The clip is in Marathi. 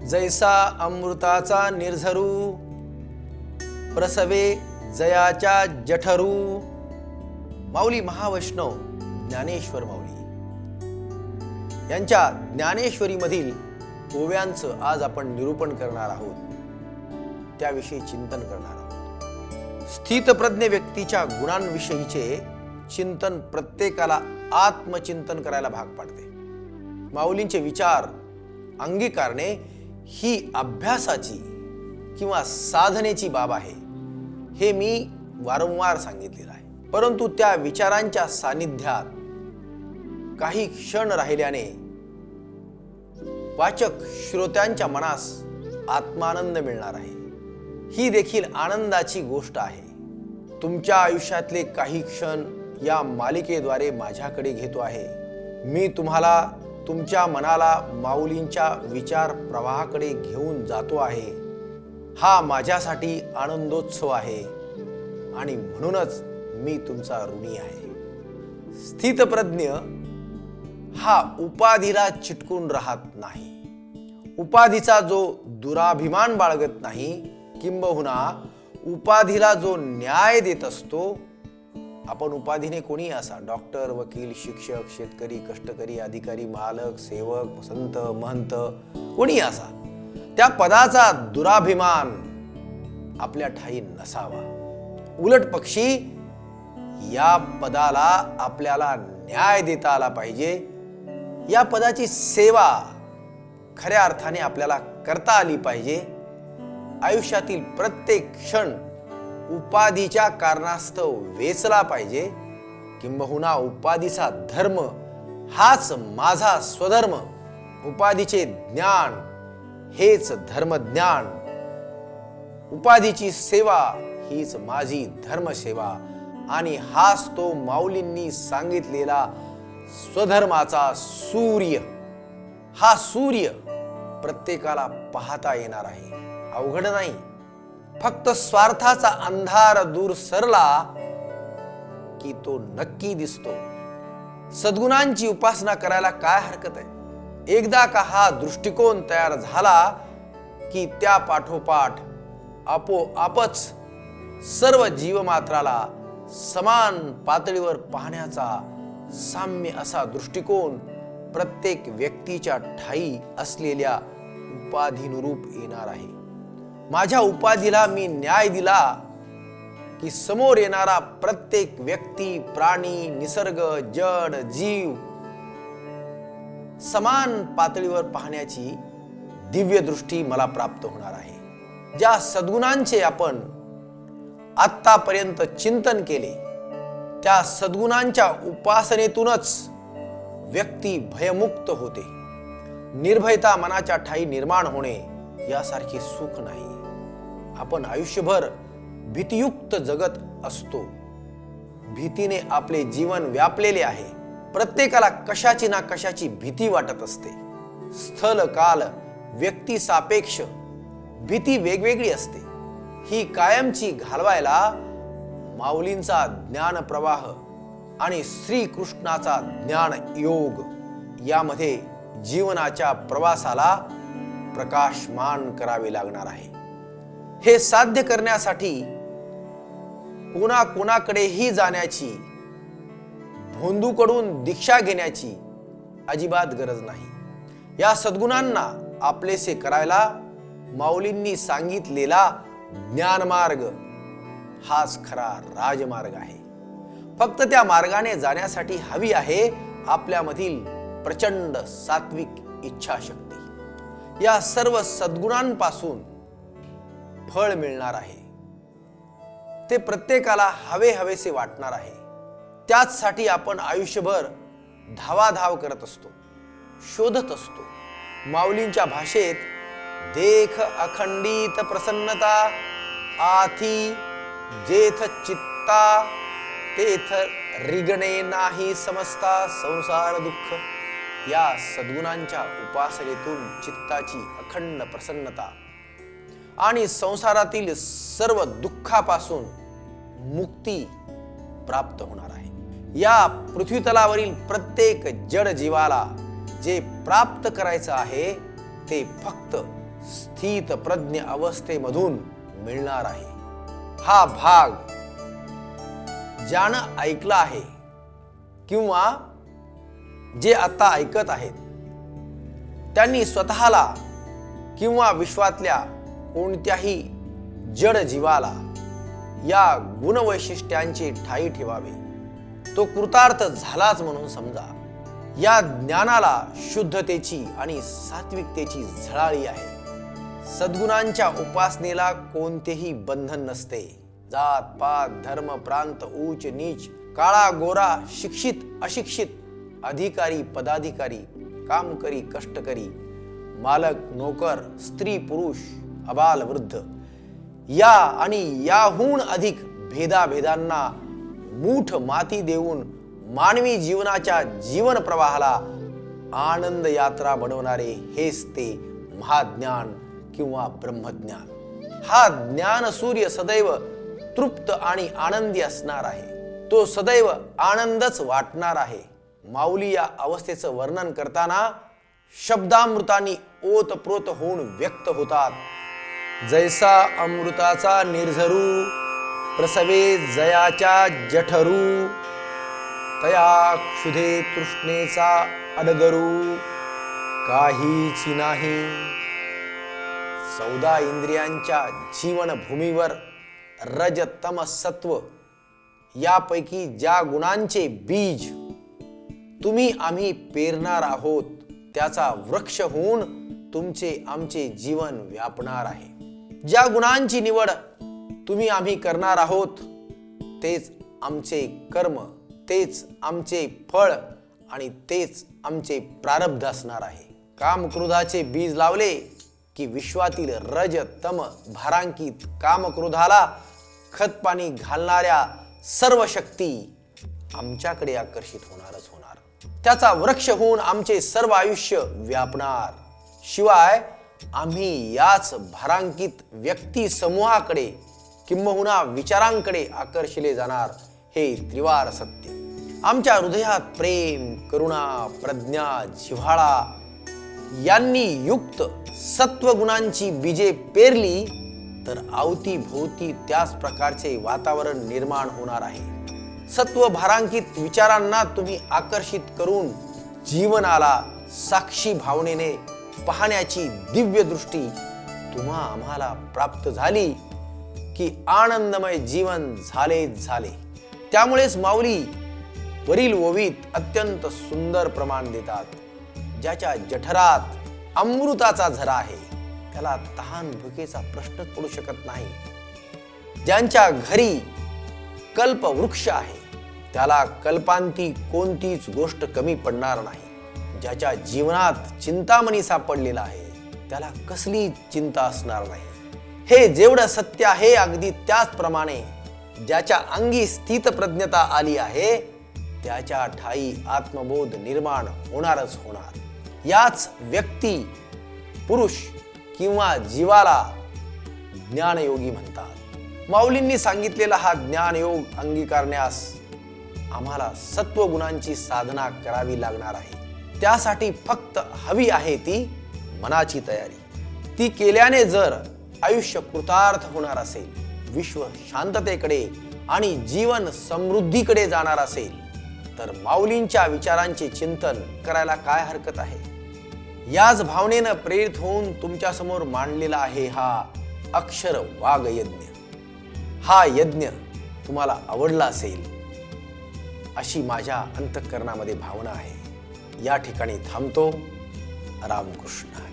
जैसा अमृताचा निर्झरू प्रसवे जयाच्या जठरू। माऊली महावैष्णव ज्ञानेश्वर माऊली यांच्या ज्ञानेश्वरी मधील ओव्यांचं आज आपण निरूपण करणार आहोत, त्याविषयी चिंतन करणार आहोत। स्थितप्रज्ञ व्यक्तीच्या गुणांविषयीचे चिंतन प्रत्येकाला आत्मचिंतन करायला भाग पाडते। माऊलींचे विचार अंगीकारणे ही अभ्यासाची किंवा साधनेची बाब आहे, हे मी वारंवार सांगितलेलं आहे। परंतु त्या विचारांच्या सानिध्यात काही क्षण राहिल्याने वाचक श्रोत्यांच्या मनास आत्मानंद मिळणार आहे। ही देखील आनंदाची गोष्ट आहे। तुमच्या आयुष्यातले काही क्षण या मालिकेद्वारे माझ्याकडे घेतो आहे। मी तुम्हाला तुमच्या मनाला माऊलींच्या विचार प्रवाहाकडे घेऊन जातो आहे। हा माझ्यासाठी आनंदोत्सव आहे आणि म्हणूनच मी तुमचा ऋणी आहे। स्थितप्रज्ञ हा उपाधीला चिटकून राहत नाही। उपाधीचा जो दुराभिमान बाळगत नाही, किंबहुना उपाधीला जो न्याय देत असतो। आपण उपाधीने कोणी असा, डॉक्टर, वकील, शिक्षक, शेतकरी, कष्टकरी, अधिकारी, मालक, सेवक, संत, महंत, कोणी असा, त्या पदाचा दुराभिमान आपल्या ठाई नसावा। उलट पक्षी या पदाला आपल्याला न्याय देता आला पाहिजे। या पदाची सेवा खऱ्या अर्थाने आपल्याला करता आली पाहिजे। आयुष्यातील प्रत्येक क्षण उपाधीच्या कारणास्तव वेचला पाहिजे, किंबहुना उपाधीचा धर्म हाच माझा स्वधर्म। उपाधीचे ज्ञान हेच धर्मज्ञान, उपाधीची सेवा हीच माझी धर्मसेवा। आणि हाच तो माऊलींनी सांगितलेला स्वधर्माचा सूर्य। हा सूर्य प्रत्येकाला पाहता येणार आहे, अवघड नाही। फक्त स्वार्थाचा अंधार दूर सरला की तो नक्की दिसतो। सद्गुणांची उपासना करायला काय हरकत आहे? एकदा का हा दृष्टिकोन तयार झाला की त्या पाठोपाठ आपोआपच सर्व जीवमात्राला समान पातळीवर पाहण्याचा साम्य असा दृष्टिकोन प्रत्येक व्यक्तीच्या ठाई असलेल्या उपाधीनुरूप येणार आहे। माझ्या उपाधीला मी न्याय दिला की समोर येणारा प्रत्येक व्यक्ती, प्राणी, निसर्ग, जड, जीव समान पातळीवर पाहण्याची दिव्य दृष्टी मला प्राप्त होणार आहे। ज्या सद्गुणांचे आपण आत्तापर्यंत चिंतन केले, त्या सद्गुणांच्या उपासनेतूनच व्यक्ती भयमुक्त होते। निर्भयता मनाच्या ठाई निर्माण होणे यासारखे सुख नाही। आपण आयुष्यभर भीतियुक्त जगत असतो। भीतीने आपले जीवन व्यापलेले आहे। प्रत्येकाला कशाची ना कशाची भीती वाटत असते। स्थल, काल, व्यक्ती सापेक्ष भीती वेगवेगळी असते। ही कायमची घालवायला माऊलींचा ज्ञान प्रवाह आणि श्रीकृष्णाचा ज्ञान योग यामध्ये जीवनाच्या प्रवासाला प्रकाशमान करावे लागणार आहे। हे साध्य करण्यासाठी कोणाकोणाकडेही जाण्याची, भोंदूकडून दीक्षा घेण्याची अजिबात गरज नाही। या सद्गुणांना आपलेसे करायला माऊलींनी सांगितलेला ज्ञानमार्ग हाच खरा राजमार्ग आहे। फक्त त्या मार्गाने जाण्यासाठी हवी आहे आपल्यामधील प्रचंड सात्विक इच्छाशक्ती। या सर्व सद्गुणांपासून फळ मिळणार आहे, ते प्रत्येकाला हवे हवेसे वाटणार आहे। त्याचसाठी आपण आयुष्यभर धावाधाव करत असतो, शोधत असतो। माऊलींच्या भाषेत देख अखंडित प्रसन्नता आथी जेथ चित्ता तेथ रिगणे नाही समजता संसार दुःख। या सद्गुणांच्या उपासनेतून चित्ताची अखंड प्रसन्नता आणि संसारातील सर्व दुःखापासून मुक्ती प्राप्त होणार आहे। या पृथ्वीतलावरील प्रत्येक जड जीवाला जे प्राप्त करायचं आहे ते फक्त स्थित प्रज्ञ अवस्थेमधून मिळणार आहे. हा भाग ज्यानं ऐकला आहे किंवा जे आता ऐकत आहेत त्यांनी स्वतःला किंवा विश्वातल्या कोणत्याही जड जीवाला या गुणवैशिष्ट्यांची ठाई ठेवावे. तो कृतार्थ झालाच म्हणून समजा. या ज्ञानाला शुद्धतेची आणि सात्विकतेची झळाळी आहे. सद्गुणांच्या उपासनेला कोणतेही बंधन नसते. जात पात धर्म प्रांत उच्च नीच काळा गोरा शिक्षित अशिक्षित अधिकारी पदाधिकारी कामकरी कष्टकरी मालक नोकर स्त्री पुरुष अबाल वृद्ध या आणि याहून अधिक भेदाभेदांना मूठ माती देऊन मानवी जीवनाच्या जीवन प्रवाहाला आनंद यात्रा बनवणारे हेच ते महाज्ञान किंवा ब्रह्मज्ञान. हा ज्ञान सूर्य सदैव तृप्त आणि आनंदी असणार आहे. तो सदैव आनंदच वाटणार आहे. माऊली या अवस्थेचं वर्णन करताना शब्दामृतांनी ओतप्रोत होऊन व्यक्त होतात. जैसा अमृताचा निर्झरू प्रसवे जयाच्या जठरू तया क्षुधे तृष्णेचा अडदरू काहीच नाही. 14 इंद्रियांच्या जीवनभूमीवर रज तम सत्व यापैकी ज्या गुणांचे बीज तुम्ही आम्ही पेरणार आहोत त्याचा वृक्ष होऊन तुमचे आमचे जीवन व्यापणार आहे. ज्या गुणांची निवड तुम्ही आम्ही करणार आहोत तेच आमचे कर्म, तेच आमचे फळ आणि तेच आमचे प्रारब्ध असणार आहे. कामक्रोधाचे बीज लावले की विश्वातील रज तम भारांकित कामक्रोधाला खतपाणी घालणाऱ्या सर्व शक्ती आमच्याकडे आकर्षित होणारच होणार. त्याचा वृक्ष होऊन आमचे सर्व आयुष्य व्यापणार. शिवाय आम्ही याच भारांकित व्यक्ती समूहाकडे किंबहुना विचारांकडे आकर्षिले जाणार. हे त्रिवार सत्य. आमच्या हृदयात प्रेम करुणा प्रज्ञा जिव्हाळा यांनी युक्त सत्वगुणांची बीजे पेरली तर अवतीभोवती त्याच प्रकारचे वातावरण निर्माण होणार आहे. सत्व भारांकित विचारांना तुम्ही आकर्षित करून जीवनाला साक्षी भावनेने पाहण्याची दिव्य दृष्टी तुम्हा आम्हाला प्राप्त झाली की आनंदमय जीवन झालेच झाले. त्यामुळेच माऊली वरील ओवीत अत्यंत सुंदर प्रमाण देतात. ज्याच्या जठरात अमृताचा झरा आहे त्याला तहान भुकेचा प्रश्नच पडू शकत नाही. ज्यांच्या घरी कल्पवृक्ष आहे त्याला कल्पांती कोणतीच गोष्ट कमी पडणार नाही. ज्याच्या जीवनात चिंतामणी सापडलेला आहे त्याला कसली चिंता असणार नाही. हे जेवढं सत्य आहे अगदी त्याचप्रमाणे ज्याच्या अंगी स्थितप्रज्ञता आली आहे त्याच्या ठाई आत्मबोध निर्माण होणारच होणार. याच व्यक्ती पुरुष किंवा जीवाला ज्ञानयोगी म्हणतात. माऊलींनी सांगितलेला हा ज्ञानयोग अंगीकारण्यास आम्हाला सत्वगुणांची साधना करावी लागणार आहे. त्यासाठी फक्त हवी आहे ती मनाची तयारी. ती केल्याने जर आयुष्य कृतार्थ होणार असेल, विश्व शांततेकडे आणि जीवन समृद्धीकडे जाणार असेल तर माऊलींच्या विचारांचे चिंतन करायला काय हरकत आहे. याच भावनेनं प्रेरित होऊन तुमच्या समोर मांडलेला आहे हा अक्षर वाग यज्ञ. हा यज्ञ तुम्हाला आवडला असेल अशी माझ्या अंतःकरणामध्ये भावना आहे. या ठिकाणी थांबतो. रामकृष्ण.